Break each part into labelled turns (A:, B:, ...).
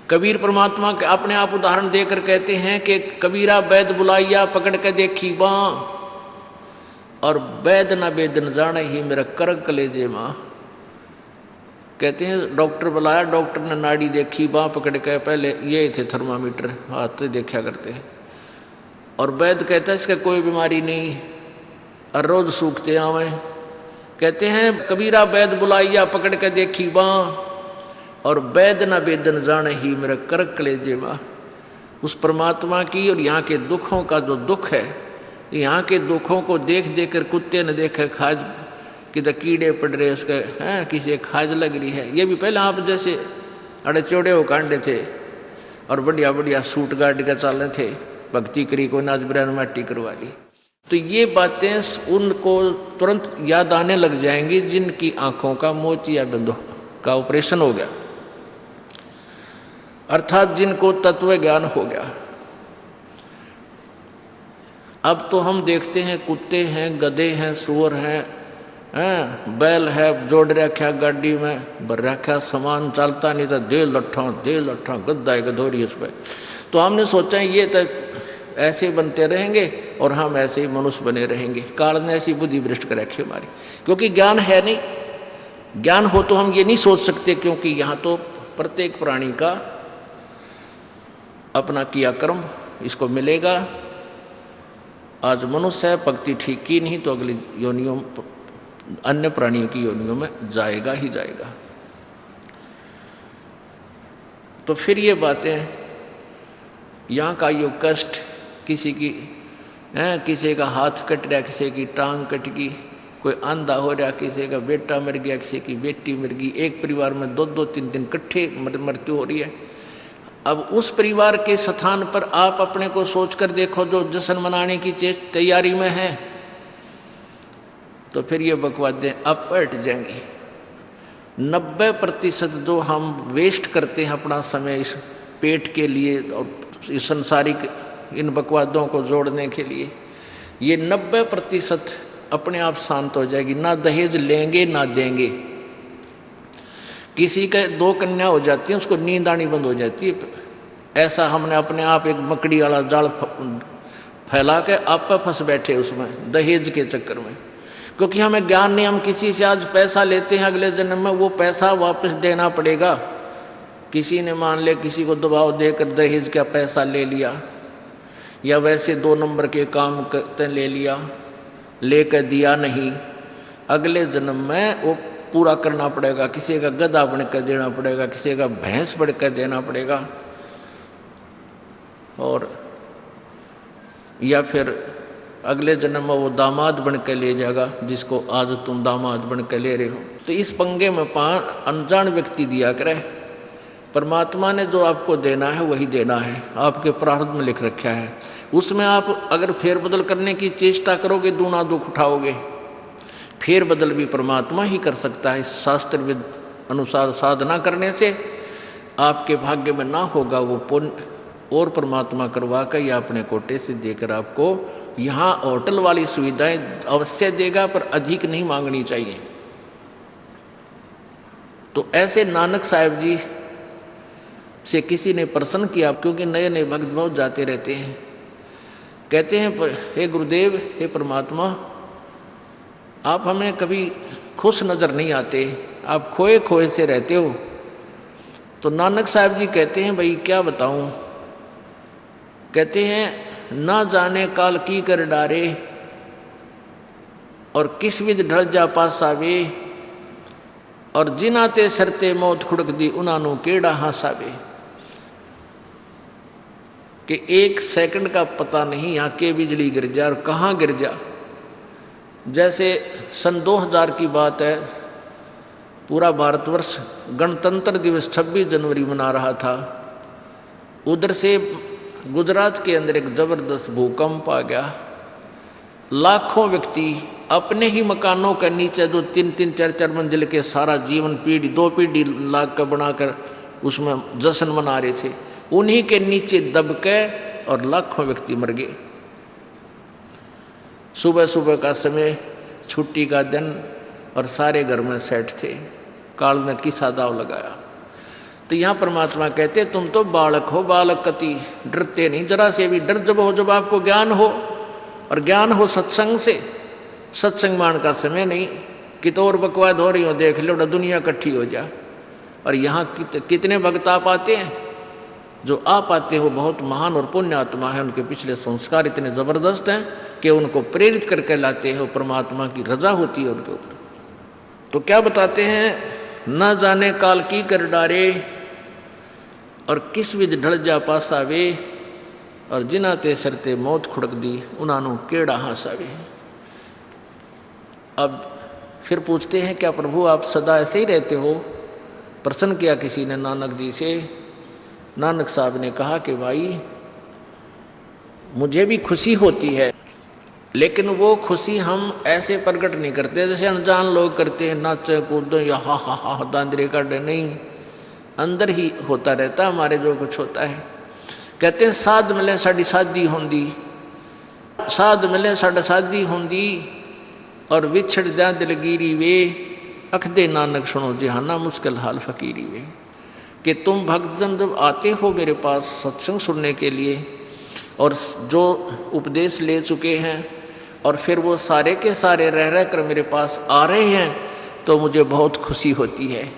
A: कबीर परमात्मा के अपने आप उदाहरण देकर कहते हैं कि कबीरा वैद बुलाइया पकड़ के देखी बाँ, और वैद न वेद न जाने ही मेरा करक कलेजे माँ। कहते हैं डॉक्टर बुलाया, डॉक्टर ने नाड़ी देखी, बाँ पकड़ के, पहले ये थे थर्मामीटर हाथ से देखा करते हैं, और वैद कहता है इसका कोई बीमारी नहीं और रोज सूखते आवे। कहते हैं कबीरा वैद बुलाइया पकड़ के देखी बाँ, और वैद न वेद न जाने ही मेरा करक कलेजे माँ। उस परमात्मा की और यहाँ के दुखों का जो दुख है, यहाँ के दुखों को देख देख कर कुत्ते ने देखे खाज किधर कीड़े पड़ रहे उसके हैं, किसी खाज लग रही है। ये भी पहले आप जैसे अड़े चौड़े हो कांडे थे और बढ़िया बढ़िया सूट गाड़ के चाले थे, भक्ति करी को नाच बिरान माटी करवा ली। तो ये बातें उनको तुरंत याद आने लग जाएंगी जिनकी आंखों का मोतिया बिंदु का ऑपरेशन हो गया, अर्थात जिनको तत्व ज्ञान हो गया। अब तो हम देखते हैं कुत्ते हैं, गधे हैं, सुअर हैं, बैल है, जोड़ रखा गाड़ी में भर रखा सामान, चलता नहीं था, दे लट्ठा गद्दा है गधोरी उस पर। तो हमने सोचा ये तो ऐसे बनते रहेंगे और हम ऐसे ही मनुष्य बने रहेंगे। काल ने ऐसी बुद्धि भ्रष्ट कर रखी हमारी, क्योंकि ज्ञान है नहीं। ज्ञान हो तो हम ये नहीं सोच सकते, क्योंकि यहाँ तो प्रत्येक प्राणी का अपना किया कर्म इसको मिलेगा। आज मनुष्य है, भक्ति ठीक की नहीं तो अगली योनियों अन्य प्राणियों की योनियों में जाएगा ही जाएगा। तो फिर ये बातें, यहाँ का यो कष्ट, किसी की किसी का हाथ कट रहा, किसी की टांग कट गई, कोई अंधा हो रहा, किसी का बेटा मर गया, किसी की बेटी मर गई, एक परिवार में 2-2 3 इकट्ठे मृत्यु हो रही है। अब उस परिवार के स्थान पर आप अपने को सोचकर देखो जो जश्न मनाने की तैयारी में है, तो फिर ये बकवादें अब पलट जाएंगी। 90% जो हम वेस्ट करते हैं अपना समय इस पेट के लिए और इस संसारिक इन बकवादों को जोड़ने के लिए, ये 90% अपने आप शांत हो जाएगी। ना दहेज लेंगे ना देंगे। किसी के 2 कन्या हो जाती है, उसको नींद आनी बंद हो जाती है। ऐसा हमने अपने आप एक मकड़ी वाला जाल फैला के आप पे फंस बैठे उसमें दहेज के चक्कर में, क्योंकि हमें ज्ञान नहीं। हम किसी से आज पैसा लेते हैं, अगले जन्म में वो पैसा वापस देना पड़ेगा। किसी ने मान ले किसी को दबाव देकर दहेज का पैसा ले लिया, या वैसे 2 नंबर के काम करते ले लिया, लेकर दिया नहीं, अगले जन्म में वो पूरा करना पड़ेगा। किसी का गधा बन कर देना पड़ेगा, किसी का भैंस बन कर देना पड़ेगा, और या फिर अगले जन्म में वो दामाद बन कर ले जाएगा जिसको आज तुम दामाद बन कर ले रहे हो। तो इस पंगे में अनजान व्यक्ति दिया करे। परमात्मा ने जो आपको देना है वही देना है, आपके प्रारब्ध में लिख रखा है। उसमें आप अगर फेरबदल करने की चेष्टा करोगे दूना दुख उठाओगे। फेरबदल भी परमात्मा ही कर सकता है। शास्त्र अनुसार साधना करने से आपके भाग्य में ना होगा वो पुण्य, और परमात्मा करवा कर या अपने कोटे से देकर आपको यहाँ होटल वाली सुविधाएं अवश्य देगा, पर अधिक नहीं मांगनी चाहिए। तो ऐसे नानक साहब जी से किसी ने प्रश्न किया, क्योंकि नए नए भक्त बहुत जाते रहते हैं। कहते हैं हे गुरुदेव, हे परमात्मा, आप हमें कभी खुश नज़र नहीं आते, आप खोए खोए से रहते हो। तो नानक साहब जी कहते हैं भाई क्या बताऊं। कहते हैं ना जाने काल की कर डारे, और किस विध ढल जा पासावे, और जिनाते सरते मौत खुड़क दी उनानू केड़ा हासावे। कि 1 सेकंड का पता नहीं यहाँ के बिजली गिर जा और कहाँ गिर जा। जैसे सन 2000 की बात है, पूरा भारतवर्ष गणतंत्र दिवस 26 जनवरी मना रहा था। उधर से गुजरात के अंदर एक जबरदस्त भूकंप आ गया। लाखों व्यक्ति अपने ही मकानों के नीचे, जो 3-3 4-4 मंजिल के सारा जीवन पीढ़ी 2 पीढ़ी लाख का बनाकर उसमें जश्न मना रहे थे, उन्हीं के नीचे दब के और लाखों व्यक्ति मर गए। सुबह सुबह का समय, छुट्टी का दिन, और सारे घर में सेट थे। काल ने किसा दाव लगाया। तो यहाँ परमात्मा कहते तुम तो बालक हो, बालक कति डरते नहीं जरा से भी। डर जब हो जब आपको ज्ञान हो, और ज्ञान हो सत्संग से। सत्संग मान का समय नहीं कि तो और बकवाद हो रही हो, देख लो दुनिया इकट्ठी हो जा। और यहाँ कितने भक्त आ पाते हैं, जो आ पाते हैं वो बहुत महान और पुण्य आत्मा है, उनके पिछले संस्कार इतने ज़बरदस्त हैं कि उनको प्रेरित करके लाते हैं, वो परमात्मा की रजा होती है उनके ऊपर। तो क्या बताते हैं, न जाने काल की कर डारे, और किस विध ढल जा पासावे, और जिना ते सरते मौत खुड़क दी उन्होंने केड़ा हासावे। अब फिर पूछते हैं क्या प्रभु आप सदा ऐसे ही रहते हो? प्रश्न किया किसी ने नानक जी से। नानक साहब ने कहा कि भाई मुझे भी खुशी होती है, लेकिन वो खुशी हम ऐसे प्रकट नहीं करते जैसे अनजान लोग करते हैं, नाचे कूदो या हा हा हा दांदरे काटे। नहीं, अंदर ही होता रहता हमारे जो कुछ होता है। कहते हैं साध मिले साड़ी शादी होंदी, साध मिले साड़ा शादी होंदी, और विछड़ जा दिलगिरी वे, अखदे नानक सुनो जहाना मुश्किल हाल फकीरी वे। कि तुम भक्तजन जब आते हो मेरे पास सत्संग सुनने के लिए, और जो उपदेश ले चुके हैं, और फिर वो सारे के सारे रह कर मेरे पास आ रहे हैं, तो मुझे बहुत खुशी होती है।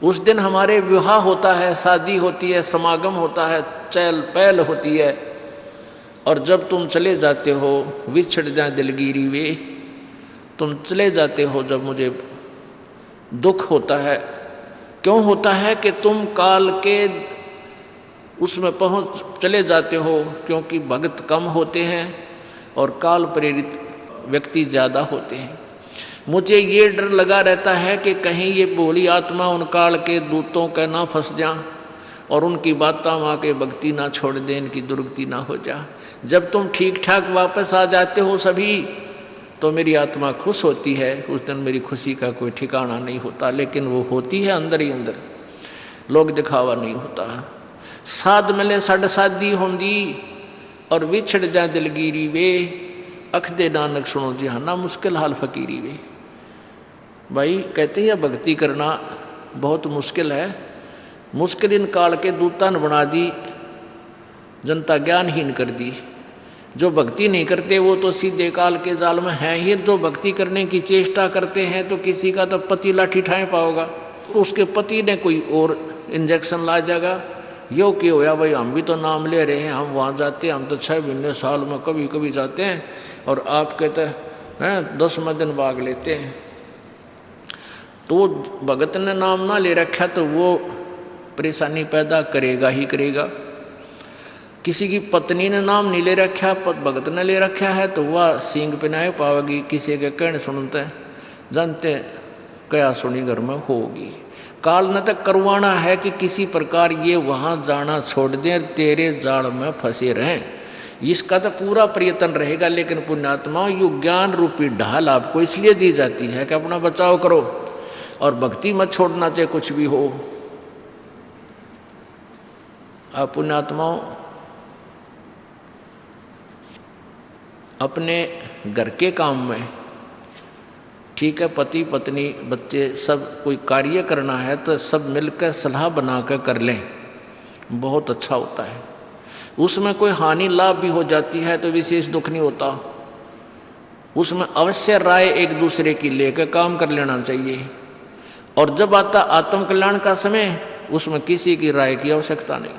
A: उस दिन हमारे विवाह होता है, शादी होती है, समागम होता है, चहल पहल होती है। और जब तुम चले जाते हो, विछड़ जाए दिलगिरी वे, तुम चले जाते हो जब मुझे दुख होता है। क्यों होता है कि तुम काल के उसमें पहुँच चले जाते हो, क्योंकि भक्त कम होते हैं और काल प्रेरित व्यक्ति ज़्यादा होते हैं। मुझे ये डर लगा रहता है कि कहीं ये भोली आत्मा उन काल के दूतों का ना फंस जा, और उनकी बातों माँ के भक्ति ना छोड़ दें, इनकी दुर्गति ना हो जा। जब तुम ठीक ठाक वापस आ जाते हो सभी, तो मेरी आत्मा खुश होती है। उस दिन मेरी खुशी का कोई ठिकाना नहीं होता, लेकिन वो होती है अंदर ही अंदर, लोग दिखावा नहीं होता। साध मिले साड़ शादी होंदी, और विछड़ जा दिलगिरी वे, अखदे नानक सुनो जहाना मुश्किल हाल फकीरी वे। भाई कहते हैं भक्ति करना बहुत मुश्किल है। मुश्किल इन काल के दूता ने बना दी, जनता ज्ञानहीन कर दी। जो भक्ति नहीं करते वो तो सीधे काल के जाल में हैं ही। जो भक्ति करने की चेष्टा करते हैं तो किसी का तो पति लाठी ठाए पाओगा, उसके पति ने कोई और इंजेक्शन ला जाएगा। यो कि होया भाई हम भी तो नाम ले रहे हैं, हम वहाँ जाते हैं, हम तो 6 महीने साल में कभी कभी जाते हैं, और आप कहते हैं 10वें दिन भाग लेते हैं। तो भगत ने नाम ना ले रखा तो वो परेशानी पैदा करेगा ही करेगा। किसी की पत्नी ने नाम नहीं ले रखा, भगत ने ले रखा है, तो वह सींग पिनाए पावेगी। किसी के कहने सुनते जानते क्या सुनी घर में होगी। काल न तक करवाना है कि किसी प्रकार ये वहाँ जाना छोड़ दें, तेरे जाल में फंसे रहें। इसका तो पूरा प्रयत्न रहेगा। लेकिन पुण्यात्माओं, यु ज्ञान रूपी ढाल आपको इसलिए दी जाती है कि अपना बचाव करो, और भक्ति मत छोड़ना चाहे कुछ भी हो। आप पुण्यात्माओं अपने घर के काम में, ठीक है, पति पत्नी बच्चे सब कोई कार्य करना है तो सब मिलकर सलाह बनाकर कर लें, बहुत अच्छा होता है। उसमें कोई हानि लाभ भी हो जाती है तो विशेष दुख नहीं होता। उसमें अवश्य राय एक दूसरे की लेकर काम कर लेना चाहिए। और जब आता आत्म कल्याण का समय, उसमें किसी की राय की आवश्यकता नहीं।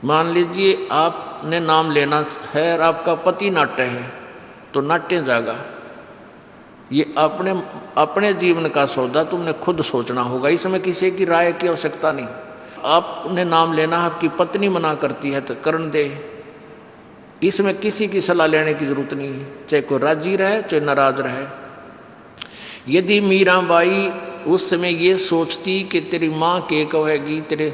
A: मान लीजिए आपने नाम लेना है और आपका पति नाट्य है, तो नाट्य जाएगा। ये अपने जीवन का सौदा तुमने खुद सोचना होगा, इसमें किसी की राय की आवश्यकता नहीं। आपने नाम लेना, आपकी पत्नी मना करती है तो करन दे, इसमें किसी की सलाह लेने की जरूरत नहीं, चाहे कोई राजी रहे चाहे नाराज रहे। यदि मीराबाई उस समय ये सोचती कि तेरी माँ क्या कहेगी, तेरे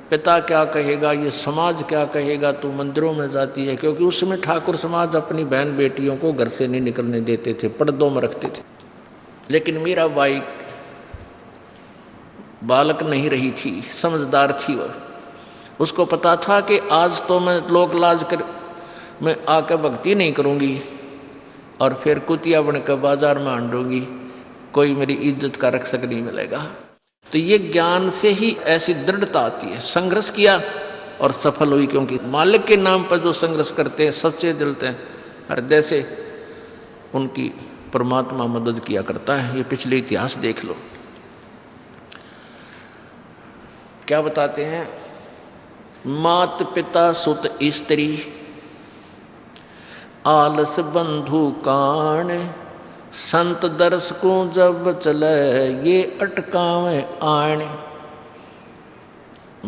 A: पिता क्या कहेगा, ये समाज क्या कहेगा, तू मंदिरों में जाती है, क्योंकि उस समय ठाकुर समाज अपनी बहन बेटियों को घर से नहीं निकलने देते थे, पर्दों में रखते थे। लेकिन मीराबाई बालक नहीं रही थी, समझदार थी। वह उसको पता था कि आज तो मैं लोक लाज कर मैं आकर भक्ति नहीं करूँगी और फिर कुतिया बनकर बाजार में आंडूंगी, कोई मेरी इज्जत का रक्षक नहीं मिलेगा। तो ये ज्ञान से ही ऐसी दृढ़ता आती है। संघर्ष किया और सफल हुई, क्योंकि मालिक के नाम पर जो संघर्ष करते हैं सच्चे दिल से हृदय से, उनकी परमात्मा मदद किया करता है। ये पिछले इतिहास देख लो। क्या बताते हैं? मात पिता सुत स्त्री आलस बंधु कान, संत दर्श को जब चले ये अटकावे आण।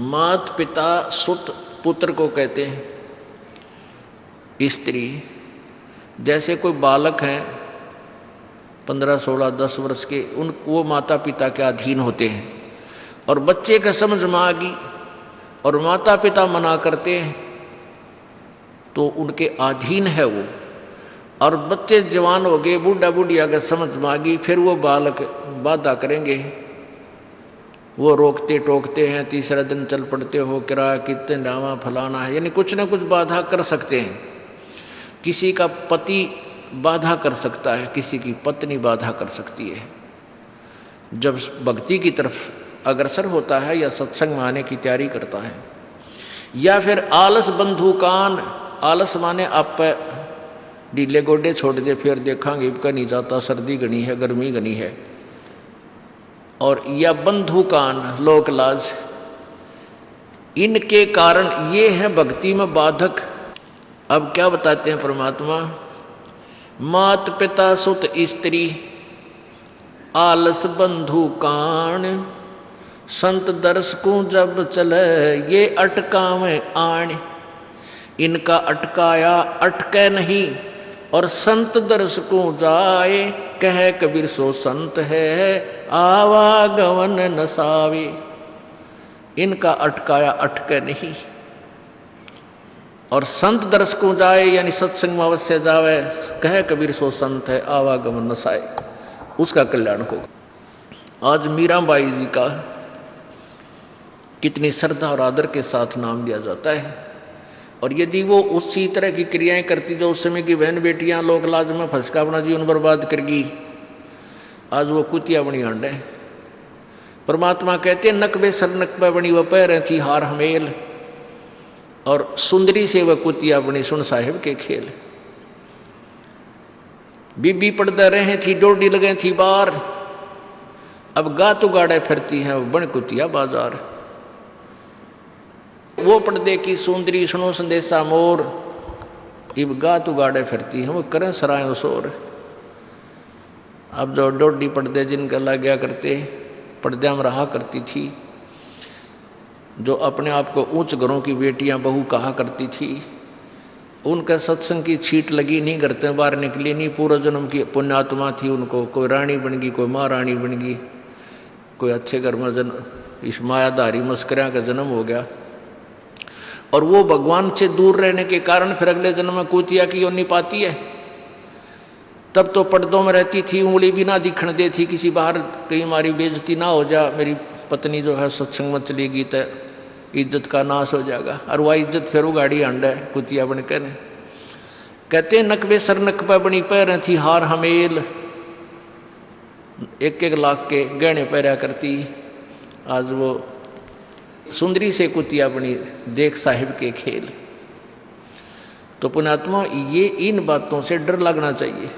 A: मात पिता सुत पुत्र को कहते हैं। स्त्री, जैसे कोई बालक हैं 15, 16, 10 वर्ष के, वो माता पिता के अधीन होते हैं। और बच्चे का समझ में आ गई और माता पिता मना करते हैं तो उनके अधीन है वो। और बच्चे जवान हो गए, बूढ़ा बूढ़ी अगर समझ में आ गई, फिर वो बालक बाधा करेंगे, वो रोकते टोकते हैं। तीसरा दिन चल पड़ते हो, किराया कितने डावा फलाना है, यानी कुछ ना कुछ बाधा कर सकते हैं। किसी का पति बाधा कर सकता है, किसी की पत्नी बाधा कर सकती है। जब भक्ति की तरफ अग्रसर होता है या सत्संग में आने की तैयारी करता है। या फिर आलस बंधु कान, आलस माने आप ढीले गोडे छोड़ दे, फिर देखांगे इबका नहीं जाता, सर्दी घनी है, गर्मी घनी है। और या बंधु कान, लोक लाज, इनके कारण ये है भक्ति में बाधक। अब क्या बताते हैं परमात्मा? मात पिता सुत स्त्री आलस बंधु कान, संत दर्श को जब चले ये अटकावे आण। इनका अटकाया अटके नहीं, और संत दर्श को जाए कह कबीर सो संत है आवागमन नसावे। इनका अटकाया अटके नहीं, और संत दर्श को जाए यानी सत्संग में अवश्य जावे, कह कबीर सो संत है आवागमन नसाए, उसका कल्याण होगा। आज मीराबाई जी का कितनी श्रद्धा और आदर के साथ नाम लिया जाता है। और यदि वो उसी तरह की क्रियाएं करती जो उस समय की बहन बेटियां लोक लाज में फंस का अपना जीवन बर्बाद करगी, आज वो कुतिया बनी आंड है। परमात्मा कहते हैं नकबे सर नकबा बनी वह पैर थी हार हमेल, और सुंदरी से वह कुतिया बनी सुन साहिब के खेल। बीबी पड़दा रहे थी डोडी लगे थी बार, अब गा तो गाड़े फिरती हैं बन कुतिया बाजार। वो पर्दे की सुंदरी सुनो संदेशा मोर, इब गा तो गाड़े फिरती हैं वो करें सराय शोर। अब जो डोडी पर्दे जिनका लग गया करते, पर्दे में रहा करती थी, जो अपने आप को ऊंच घरों की बेटियां बहू कहा करती थी, उनका सत्संग की छीट लगी नहीं, करते बाहर निकली नहीं। पूर्व जन्म की पुण्यात्मा थी, उनको कोई रानी बन गई, कोई महारानी बन गई, कोई अच्छे घर में जन्म, इस मायाधारी मस्करिया का जन्म हो गया। और वो भगवान से दूर रहने के कारण फिर अगले जन्म में कुतिया की योनि पाती है। तब तो पर्दों में रहती थी, उंगली भी ना दिखने देती, किसी बाहर कहीं हमारी बेइज्जती ना हो जा, मेरी पत्नी जो है सत्संग में चलेगी तो इज्जत का नाश हो जाएगा। और वह इज्जत फिर उगाड़ी अंड है कुतिया बनकर। कहते नकबे सर नकबा बनी पैर थी हार हमेल, 1-1 लाख के गहने पहरा करती, आज वो सुंदरी से कुतिया बनी देख साहिब के खेल। तो पुण्यात्मा ये इन बातों से डर लगना चाहिए।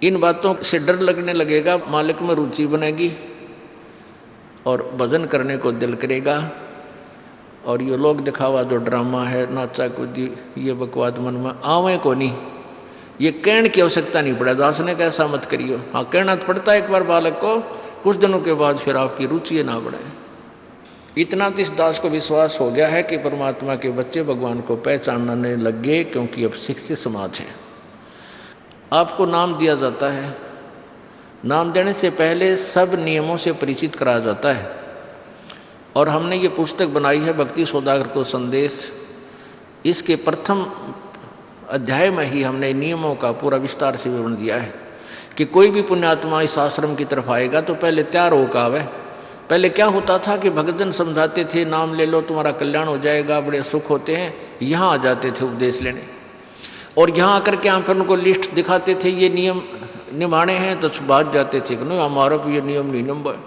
A: इन बातों से डर लगने लगेगा, मालिक में रुचि बनेगी और भजन करने को दिल करेगा। और ये लोग दिखावा जो ड्रामा है, नाचा कूदी, ये बकवाद मन में आवे को नहीं, ये कहने की आवश्यकता नहीं पड़े। दास ने कैसा मत करियो, हाँ कहना तो पड़ता है एक बार बालक को, कुछ दिनों के बाद फिर आपकी रुचि ना बढ़े। इतना तो इस दास को विश्वास हो गया है कि परमात्मा के बच्चे भगवान को पहचानने लग गए, क्योंकि अब शिक्षित समाज है। आपको नाम दिया जाता है, नाम देने से पहले सब नियमों से परिचित कराया जाता है। और हमने ये पुस्तक बनाई है भक्ति सौदागर को संदेश, इसके प्रथम अध्याय में ही हमने नियमों का पूरा विस्तार से विवरण दिया है कि कोई भी पुण्यात्मा इस आश्रम की तरफ आएगा तो पहले तैयार होकर आवे। पहले क्या होता था कि भक्तजन समझाते थे नाम ले लो तुम्हारा कल्याण हो जाएगा, बड़े सुख होते हैं, यहाँ आ जाते थे उपदेश लेने। और यहाँ आकर के हम फिर उनको लिस्ट दिखाते थे, ये नियम निभाने हैं, तो बात जाते थे कि नहीं हमारा भी ये नियम नहीं नंबर।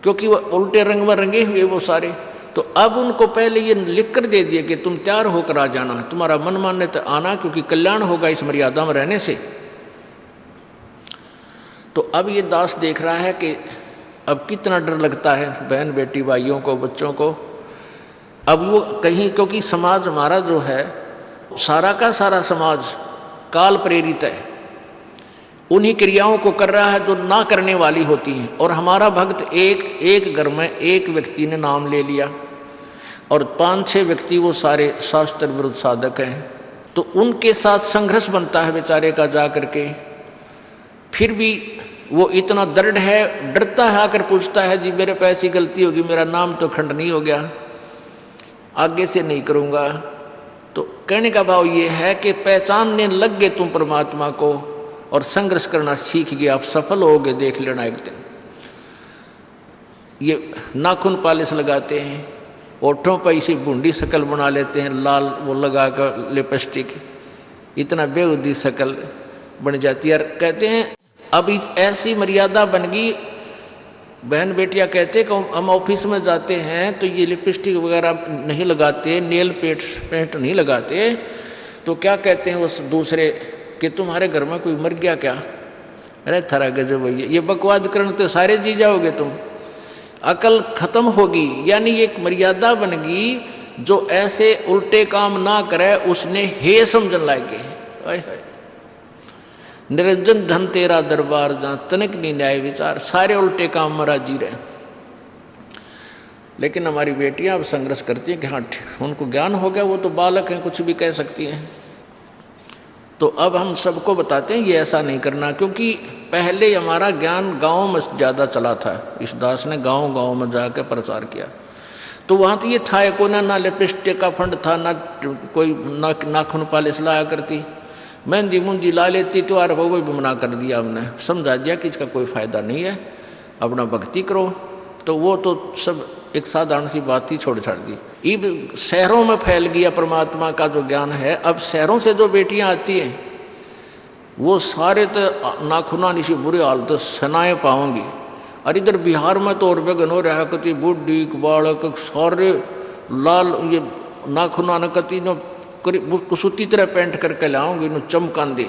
A: क्योंकि वो उल्टे रंग में रंगे हुए वो सारे। तो अब उनको पहले ये लिख कर दे दिया कि तुम तैयार होकर आ जाना, तुम्हारा मन मानने तो आना, क्योंकि कल्याण होगा इस मर्यादा में रहने से। तो अब ये दास देख रहा है कि अब कितना डर लगता है बहन बेटी भाइयों को, बच्चों को। अब वो कहीं, क्योंकि समाज हमारा जो है सारा का सारा समाज काल प्रेरित है, उन्हीं क्रियाओं को कर रहा है जो ना करने वाली होती हैं। और हमारा भक्त एक घर में एक व्यक्ति ने नाम ले लिया और 5-6 व्यक्ति वो सारे शास्त्र विरुद्ध साधक हैं, तो उनके साथ संघर्ष बनता है बेचारे का जा करके। फिर भी वो इतना दृढ़ है, डरता है, आकर पूछता है जी मेरे पे ऐसी गलती होगी, मेरा नाम तो खंड नहीं हो गया, आगे से नहीं करूँगा। तो कहने का भाव ये है कि पहचानने लग गए तुम परमात्मा को और संघर्ष करना सीख गए, आप सफल होगे, देख लेना एक दिन। ये नाखून पालिश लगाते हैं, ओठों पर इसी बूंदी शक्ल बना लेते हैं, लाल वो लगा कर लिपस्टिक, इतना बेहुदी शक्ल बन जाती है। कहते हैं अब ऐसी मर्यादा बन गई, बहन बेटियां कहते कि हम ऑफिस में जाते हैं तो ये लिपस्टिक वगैरह नहीं लगाते, नेल पेंट नहीं लगाते, तो क्या कहते हैं उस दूसरे कि तुम्हारे घर में कोई मर गया क्या? अरे थारा गजब भैया, ये बकवाद करने तो सारे जी जाओगे तुम, अकल खत्म होगी। यानी एक मर्यादा बन गई, जो ऐसे उल्टे काम ना करे उसने हे समझन लागे। निरंजन धन तेरा दरबार जहाँ तनिक नहीं न्याय विचार, सारे उल्टे काम में राजी रहे। लेकिन हमारी बेटियां अब संघर्ष करती हैं कि हाँ उनको ज्ञान हो गया, वो तो बालक हैं, कुछ भी कह सकती हैं। तो अब हम सबको बताते हैं ये ऐसा नहीं करना, क्योंकि पहले हमारा ज्ञान गाँव में ज़्यादा चला था। इस दास ने गाँव में जाकर प्रचार किया, तो वहाँ तो ये था को ना लिपस्टिक का फंड था, ना कोई नाखून पालिश लाया करती, मेहंदी मुंदी ला लेती, तो यार वो भी मना कर दिया हमने, समझा दिया कि इसका कोई फ़ायदा नहीं है, अपना भक्ति करो। तो वो तो सब एक साधारण सी बात ही छोड़ छाड़ दी। अब शहरों में फैल गया परमात्मा का जो ज्ञान है। अब शहरों से जो बेटियां आती हैं वो सारे तो नाखुना निशी बुरे हाल तो सनाए पाओगी। और इधर बिहार में तो और बेगन हो रहा कति बुढ़ी बालक सारे लाल ये नाखुना न कति न कुसुती तरह पेंट करके लाओगे, न चमकान दे।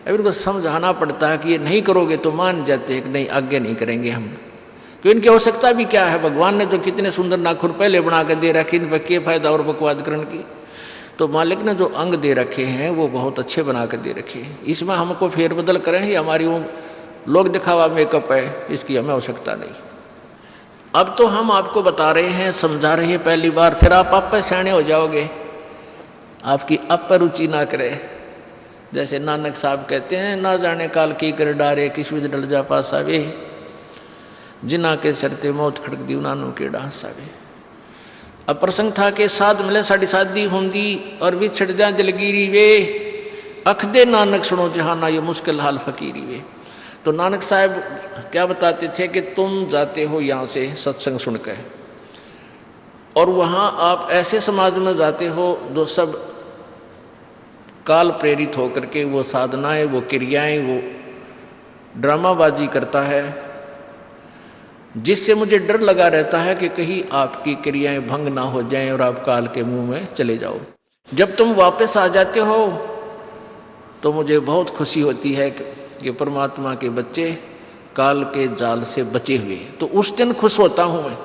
A: अब इनको समझाना पड़ता है कि ये नहीं करोगे तो मान जाते हैं कि नहीं आगे नहीं करेंगे हम, क्यों इनकी आवश्यकता भी क्या है? भगवान ने जो कितने सुंदर नाखून पहले बना के दे रखे, इन पर क्या फायदा और बकवाद करने की? तो मालिक ने जो अंग दे रखे हैं वो बहुत अच्छे बना के दे रखे हैं, इसमें हमको फेरबदल करें, ये हमारी वो लोग दिखावा मेकअप है, इसकी हमें आवश्यकता नहीं। अब तो हम आपको बता रहे हैं, समझा रहे हैं पहली बार, फिर आप पे सियाने हो जाओगे, आपकी अब पर रुचि ना करे। जैसे नानक साहब कहते हैं, ना जाने काल की कर डारे, किस विध डल जा पासा वे, जिना के सरते मौत खड़क दी नानू के डांसा वे। अब प्रसंग था कि साध मिले साड़ी शादी होंगी और भी छड़ जा दिलगिरी वे, अख दे नानक सुनो जहाना ये मुश्किल हाल फकीरी वे। तो नानक साहब क्या बताते थे कि तुम जाते हो यहाँ से सत्संग सुनकर, और वहाँ आप ऐसे समाज में जाते हो जो सब काल प्रेरित होकर के वो साधनाएं, वो क्रियाएं, वो ड्रामाबाजी करता है, जिससे मुझे डर लगा रहता है कि कहीं आपकी क्रियाएं भंग ना हो जाएं और आप काल के मुंह में चले जाओ। जब तुम वापस आ जाते हो तो मुझे बहुत खुशी होती है कि परमात्मा के बच्चे काल के जाल से बचे हुए, तो उस दिन खुश होता हूँ मैं।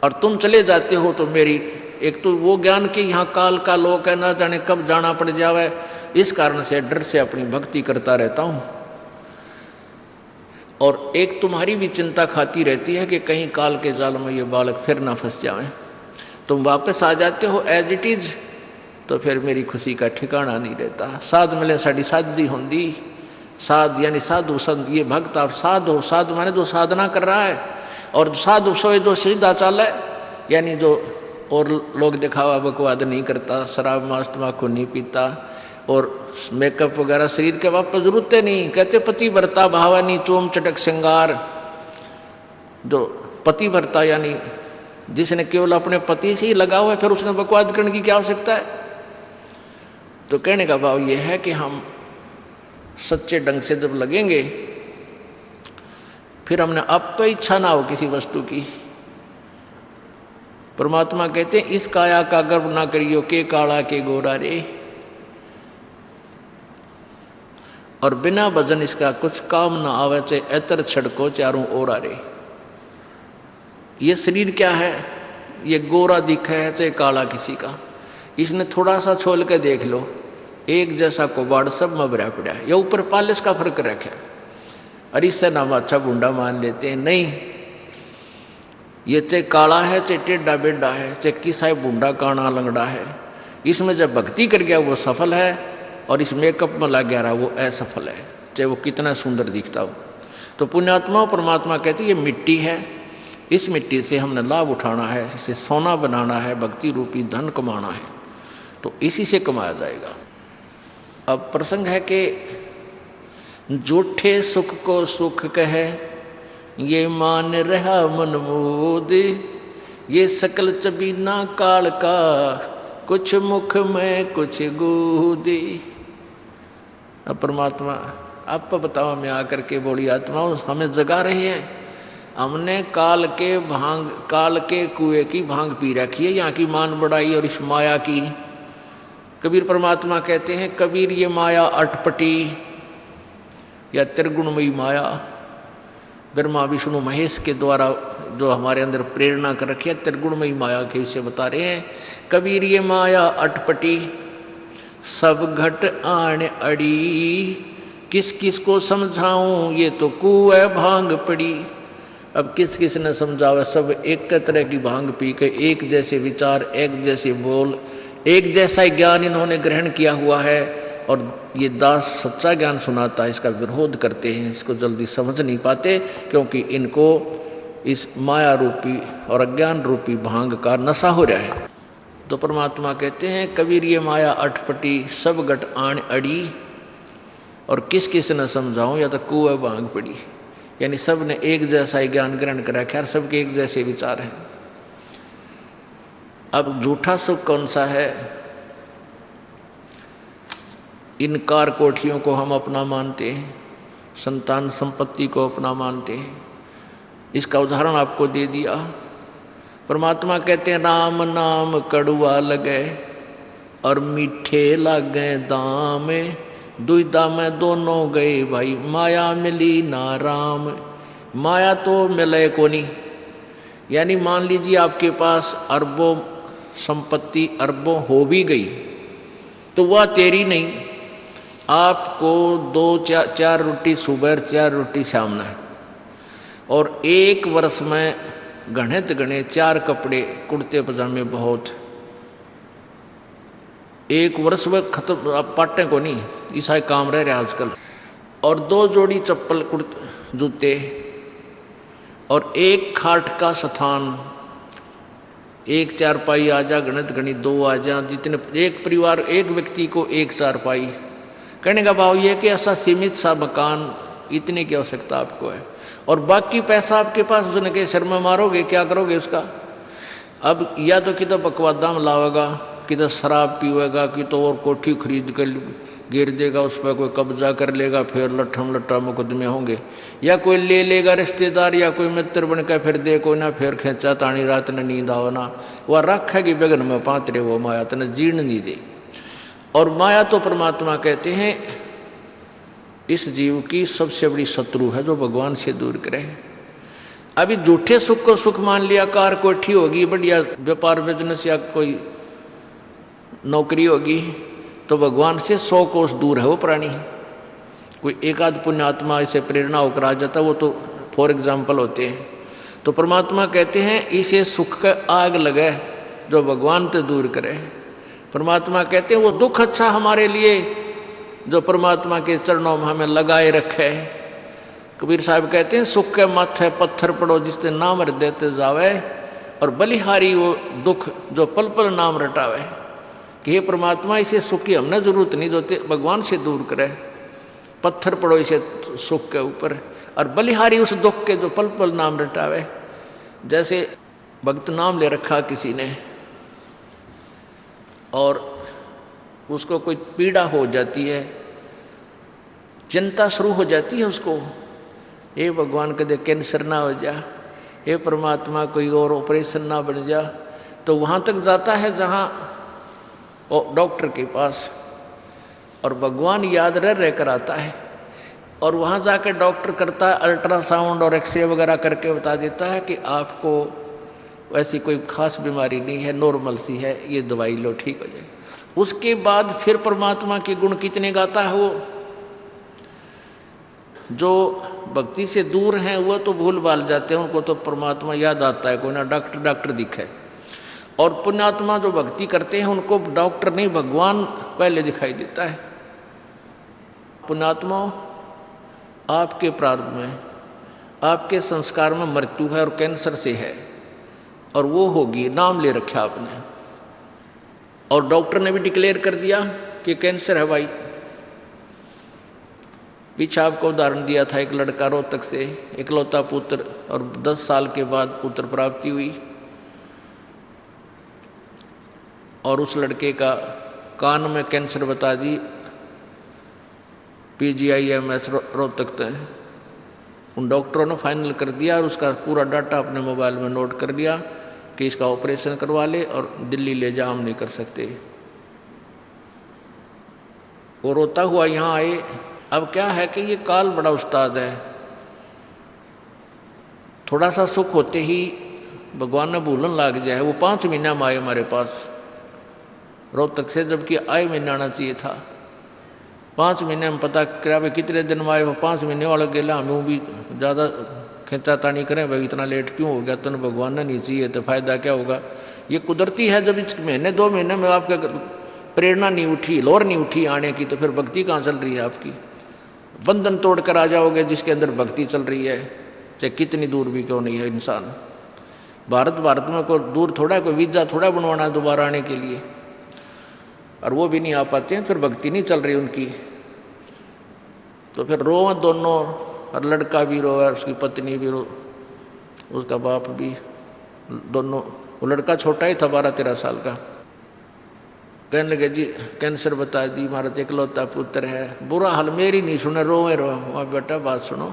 A: और तुम चले जाते हो तो मेरी एक तो वो ज्ञान कि यहाँ काल का लोक है, ना जाने कब जाना पड़ जावे, इस कारण से डर से अपनी भक्ति करता रहता हूँ। और एक तुम्हारी भी चिंता खाती रहती है कि कहीं काल के जाल में ये बालक फिर ना फंस जाए। तुम वापस आ जाते हो एज इट इज़, तो फिर मेरी खुशी का ठिकाना नहीं रहता। साध मिले साड़ी शादी होंगी, साध यानी साधु संत, ये भक्त आप साध हो, साध माने जो साधना कर रहा है, और साधु सोए जो सीधा चाल है, यानी जो और लोग दिखावा बकवाद नहीं करता, शराब मांस तम्बाकू नहीं पीता, और मेकअप वगैरह शरीर के वापस जरूरत नहीं। कहते पति भरता भावानी चोम चटक श्रृंगार, जो पति भरता यानी जिसने केवल अपने पति से ही लगा हुआ है, फिर उसने बकवाद करने की क्या आवश्यकता है? तो कहने का भाव यह है कि हम सच्चे ढंग से जब लगेंगे, फिर हमने अब तो इच्छा ना हो किसी वस्तु की। परमात्मा कहते हैं इस काया का गर्व ना करियो के काला के गोरा रे, और बिना भजन इसका कुछ काम ना आवे, चाहे एतर छड़को चारों ओर रे। ये शरीर क्या है, ये गोरा दिखा है चाहे काला किसी का, इसने थोड़ा सा छोल के देख लो, एक जैसा कोबाड़ सब में भरा पड़ा है। ये ऊपर पालिश का फर्क रखे, और इससे नाम अच्छा बूंदा मान लेते हैं। नहीं, ये चाहे काला है चाहे टेढ़ा बेढ़ा है, चाहे किसा बूंदा काना लंगड़ा है, इसमें जब भक्ति कर गया वो सफल है, और इस मेकअप में लग गया रहा वो असफल है, चाहे वो कितना सुंदर दिखता हो। तो पुण्यात्मा परमात्मा कहते ये मिट्टी है, इस मिट्टी से हमने लाभ उठाना है, इसे सोना बनाना है, भक्ति रूपी धन कमाना है, तो इसी से कमाया जाएगा। अब प्रसंग है कि झूठे सुख को सुख कहे, ये मान रहा मन मोद, ये सकल चबीना काल का, कुछ मुख में कुछ गोदी। अब परमात्मा आप बताओ, मैं आकर के बोली आत्माओं हमें जगा रही है, हमने काल के कुएं की भांग पी रखी है, यहाँ की मान बढ़ाई और इस माया की। कबीर परमात्मा कहते हैं कबीर ये माया अटपटी या त्रिगुणमयी माया, ब्रह्मा विष्णु महेश के द्वारा जो हमारे अंदर प्रेरणा कर रखी है, त्रिगुणमयी माया के विषय बता रहे हैं। कबीर ये माया अटपटी सब घट आण अड़ी, किस किस को समझाऊं ये तो कुएं भांग पड़ी। अब किस किस ने समझावा, सब एक तरह की भांग पी के एक जैसे विचार, एक जैसे बोल, एक जैसा ज्ञान इन्होंने ग्रहण किया हुआ है, और ये दास सच्चा ज्ञान सुनाता है इसका विरोध करते हैं, इसको जल्दी समझ नहीं पाते, क्योंकि इनको इस माया रूपी और अज्ञान रूपी भांग का नशा हो रहा है। तो परमात्मा कहते हैं कबीर ये माया अटपटी सब घट आण अड़ी, और किस किस न समझाऊं या तो कुएं भांग पड़ी, यानी सब ने एक जैसा ही ज्ञान ग्रहण कर रखा है, सबके एक जैसे विचार हैं। अब झूठा सुख कौन सा है, इन कार कोठियों को हम अपना मानते हैं, संतान संपत्ति को अपना मानते हैं। इसका उदाहरण आपको दे दिया। परमात्मा कहते हैं राम नाम कड़ुआ लगे और मीठे लागे दाम, दुविधा में दोनों गए भाई, माया मिली ना राम। माया तो मिले को नहीं, यानी मान लीजिए आपके पास अरबों संपत्ति अरबों हो भी गई तो वह तेरी नहीं, आपको 2-4 रोटी सुबह 4 रोटी शाम है, और एक वर्ष में गणे 4 कपड़े कुर्ते पजामे बहुत, एक वर्ष में खत्म। अब पाटे को नहीं, ऐसा काम रह रहा आजकल, और 2 जोड़ी चप्पल कुर्ते जूते, और एक खाट का स्थान, एक चारपाई आ जा, गणित 2 आ जा, जितने एक परिवार एक व्यक्ति को एक चारपाई। कहने का भाव यह कि ऐसा सीमित सा मकान, इतने की आवश्यकता आपको है, और बाकी पैसा आपके पास उसने के सिर में मारोगे, क्या करोगे उसका। अब या तो कि तो बकवादा में लावेगा, कि तो शराब पीवेगा, कि तो और कोठी खरीद कर गिर देगा, उस पर कोई कब्जा कर लेगा, फिर लट्ठा मुकदमे होंगे, या कोई ले लेगा रिश्तेदार या कोई मित्र बन कर फिर देखो ना, फिर खेचा तानी रात ने नींद आओ ना, वह रखेगी बगन में पात्रे, वो माया तने जीर्ण नहीं दे। और माया तो परमात्मा कहते हैं इस जीव की सबसे बड़ी शत्रु है, जो भगवान से दूर करे। अभी झूठे सुख को सुख मान लिया, कार कोठी होगी, बढ़िया व्यापार बिजनेस या कोई नौकरी होगी, तो भगवान से 100 कोस दूर है वो प्राणी। कोई एक आध पुण्यात्मा इसे प्रेरणा होकर आ जाता, वो तो फॉर एग्जाम्पल होते हैं। तो परमात्मा कहते हैं इसे सुख का आग लगे जो भगवान से दूर करे। परमात्मा कहते हैं वो दुख अच्छा हमारे लिए जो परमात्मा के चरणों में हमें लगाए रखे। कबीर साहब कहते हैं सुख के माथे पत्थर पड़ो जिससे नाम रट देते जावे, और बलिहारी वो दुख जो पल पल नाम रटावे। कि हे परमात्मा इसे सुख की हमने जरूरत नहीं, जो भगवान से दूर करे। पत्थर पड़ो इसे सुख के ऊपर, और बलिहारी उस दुख के जो पल पल नाम रटावे। जैसे भक्त नाम ले रखा किसी ने और उसको कोई पीड़ा हो जाती है, चिंता शुरू हो जाती है उसको, हे भगवान कदे कैंसर ना हो जा, हे परमात्मा कोई और ऑपरेशन ना बन जा। तो वहाँ तक जाता है जहाँ डॉक्टर के पास, और भगवान याद रह कर आता है, और वहाँ जाकर डॉक्टर करता है अल्ट्रासाउंड और एक्सरे वगैरह करके बता देता है कि आपको वैसी कोई खास बीमारी नहीं है, नॉर्मल सी है, ये दवाई लो ठीक हो जाए। उसके बाद फिर परमात्मा के गुण कितने गाता है वो। जो भक्ति से दूर हैं वो तो भूल भाल जाते हैं, उनको तो परमात्मा याद आता है, कोई ना डॉक्टर दिखे। और पुण्यात्मा जो भक्ति करते हैं उनको डॉक्टर नहीं भगवान पहले दिखाई देता है। पुण्यात्मा, आपके प्रारब्ध में, आपके संस्कार में मृत्यु है और कैंसर से है, और वो होगी, नाम ले रखा आपने, और डॉक्टर ने भी डिक्लेयर कर दिया कि कैंसर है भाई। पीछे आपको उदाहरण दिया था, एक लड़का रोहतक से, इकलौता पुत्र, और 10 साल के बाद पुत्र प्राप्ति हुई, और उस लड़के का कान में कैंसर बता दी, PGIMS रोहतक तक। उन डॉक्टरों ने फाइनल कर दिया और उसका पूरा डाटा अपने मोबाइल में नोट कर लिया कि इसका ऑपरेशन करवा ले और दिल्ली ले जा, हम नहीं कर सकते। वो रोता हुआ यहाँ आए। अब क्या है कि ये काल बड़ा उस्ताद है, थोड़ा सा सुख होते ही भगवान ने भूलन लाग जाए। वो 5 महीना में आए हमारे पास रोहतक से, जबकि आए महीना आना चाहिए था। 5 महीने में पता करा भाई कितने दिन में आए, वो 5 महीने वाला गेला। हमें भी ज़्यादा खींचातानी करें भाई इतना लेट क्यों हो गया, तो भगवान ने नहीं चाहिए तो फायदा क्या होगा। ये कुदरती है, जब इस महीने 2 महीने में आपका प्रेरणा नहीं उठी, लोर नहीं उठी आने की, तो फिर भक्ति कहाँ चल रही है आपकी। बंधन तोड़ कर आ जाओगे जिसके अंदर भक्ति चल रही है, चाहे कितनी दूर भी क्यों नहीं है इंसान। भारत में कोई दूर थोड़ा, कोई वीज़ा थोड़ा बनवाना है दोबारा आने के लिए, और वो भी नहीं आ पाते हैं, फिर भक्ति नहीं चल रही उनकी। तो फिर रो दोनों, और लड़का भी रो और उसकी पत्नी भी रो, उसका बाप भी, दोनों। वो लड़का छोटा ही था, 12-13 साल का। कहने लगे जी कैंसर बता दी, हमारा इकलौता पुत्र है। बुरा हाल, मेरी नहीं सुने, रोए रो। वहाँ बेटा बात सुनो,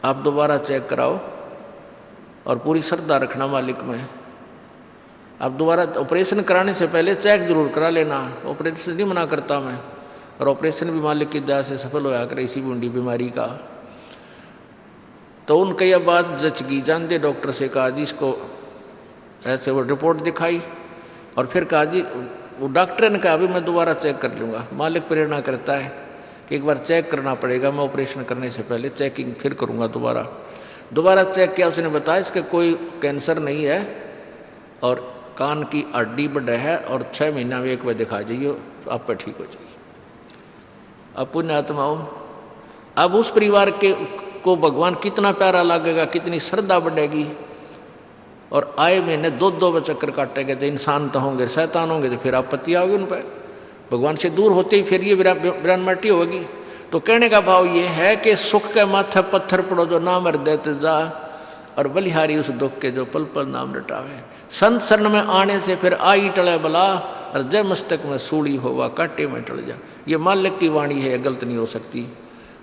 A: आप दोबारा चेक कराओ और पूरी श्रद्धा रखना मालिक में। आप दोबारा ऑपरेशन कराने से पहले चेक जरूर करा लेना, ऑपरेशन नहीं मना करता मैं, और ऑपरेशन भी मालिक की दया से सफल होया करे इसी बूंदी बीमारी का। तो उनके यह बात जच गई, जानते डॉक्टर से कहा जी इसको ऐसे, वो रिपोर्ट दिखाई, और फिर कहा जी, वो डॉक्टर ने कहा अभी मैं दोबारा चेक कर लूँगा। मालिक प्रेरणा करता है कि एक बार चेक करना पड़ेगा, मैं ऑपरेशन करने से पहले चेकिंग फिर करूँगा। दोबारा चेक किया, उसने बताया इसका कोई कैंसर नहीं है, और कान की हड्डी बढ़ है, और 6 महीना में एक बार दिखा जाइए, आप पर ठीक हो जाइए। अब पुण्यात्माओं, अब उस परिवार को भगवान कितना प्यारा लगेगा, कितनी श्रद्धा बढ़ेगी। और आए महीने 2-2 चक्कर काटेंगे, तो इंसान तो होंगे, शैतान होंगे, तो फिर आपत्ति आओगी उन पर। भगवान से दूर होते ही फिर ये विरानमाटी होगी। तो कहने का भाव ये है कि सुख के माथे पत्थर पड़ो जो ना मर देते जा, और बलिहारी उस दुख के जो पल पल नाम रटावे। संत शरण में आने से फिर आई टले बला, और जय मस्तक में सूड़ी होवा काटे में टल जा। ये मालिक की वाणी है, गलत नहीं हो सकती।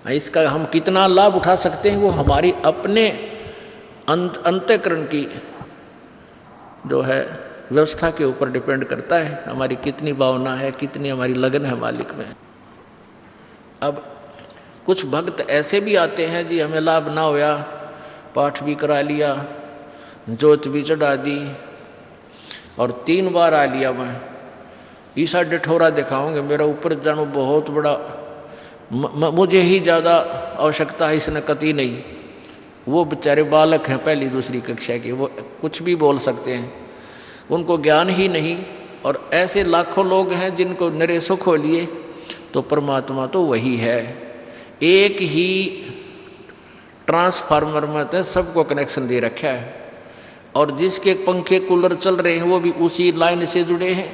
A: इसका हम कितना लाभ उठा सकते हैं वो हमारी अपने अंतःकरण की जो है व्यवस्था के ऊपर डिपेंड करता है। हमारी कितनी भावना है, कितनी हमारी लगन है मालिक में। अब कुछ भक्त ऐसे भी आते हैं जी, हमें लाभ ना होया, पाठ भी करा लिया, जोत भी चढ़ा दी, और 3 बार आ लिया मैं, ईसा डिठोरा दिखाऊंगे, मेरा ऊपर जानो बहुत बड़ा, मुझे ही ज़्यादा आवश्यकता है, इसने कती नहीं। वो बेचारे बालक हैं 1ली-2री कक्षा के, वो कुछ भी बोल सकते हैं, उनको ज्ञान ही नहीं। और ऐसे लाखों लोग हैं जिनको निरे सुख हो लिए। तो परमात्मा तो वही है, एक ही ट्रांसफार्मर में तो सबको कनेक्शन दे रखा है, और जिसके पंखे कूलर चल रहे हैं वो भी उसी लाइन से जुड़े हैं,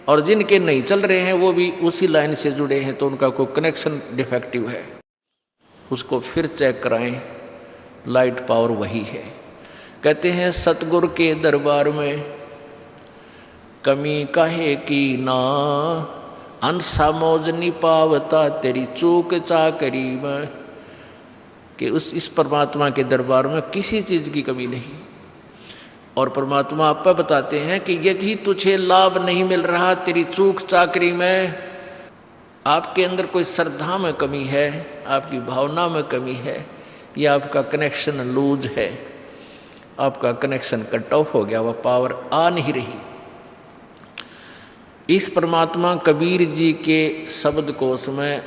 A: और जिनके नहीं चल रहे हैं वो भी उसी लाइन से जुड़े हैं। तो उनका कोई कनेक्शन डिफेक्टिव है, उसको फिर चेक कराएं, लाइट पावर वही है। कहते हैं सतगुरु के दरबार में कमी काहे की ना, अंसा मौज नहीं पावता तेरी चूक चाकरी में। कि इस परमात्मा के दरबार में किसी चीज़ की कमी नहीं। और परमात्मा आपको बताते हैं कि यदि तुझे लाभ नहीं मिल रहा तेरी चूक चाकरी में, आपके अंदर कोई श्रद्धा में कमी है, आपकी भावना में कमी है, या आपका कनेक्शन लूज है, आपका कनेक्शन कट ऑफ हो गया, वह पावर आ नहीं रही। इस परमात्मा कबीर जी के शब्दकोश में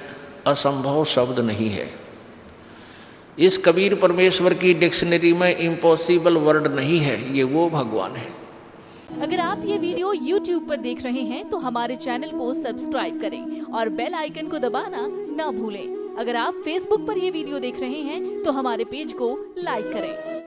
A: असंभव शब्द नहीं है। इस कबीर परमेश्वर की डिक्शनरी में इम्पॉसिबल वर्ड नहीं है, ये वो भगवान है।
B: अगर आप ये वीडियो YouTube पर देख रहे हैं तो हमारे चैनल को सब्सक्राइब करें और बेल आइकन को दबाना ना भूलें। अगर आप Facebook पर ये वीडियो देख रहे हैं तो हमारे पेज को लाइक करें।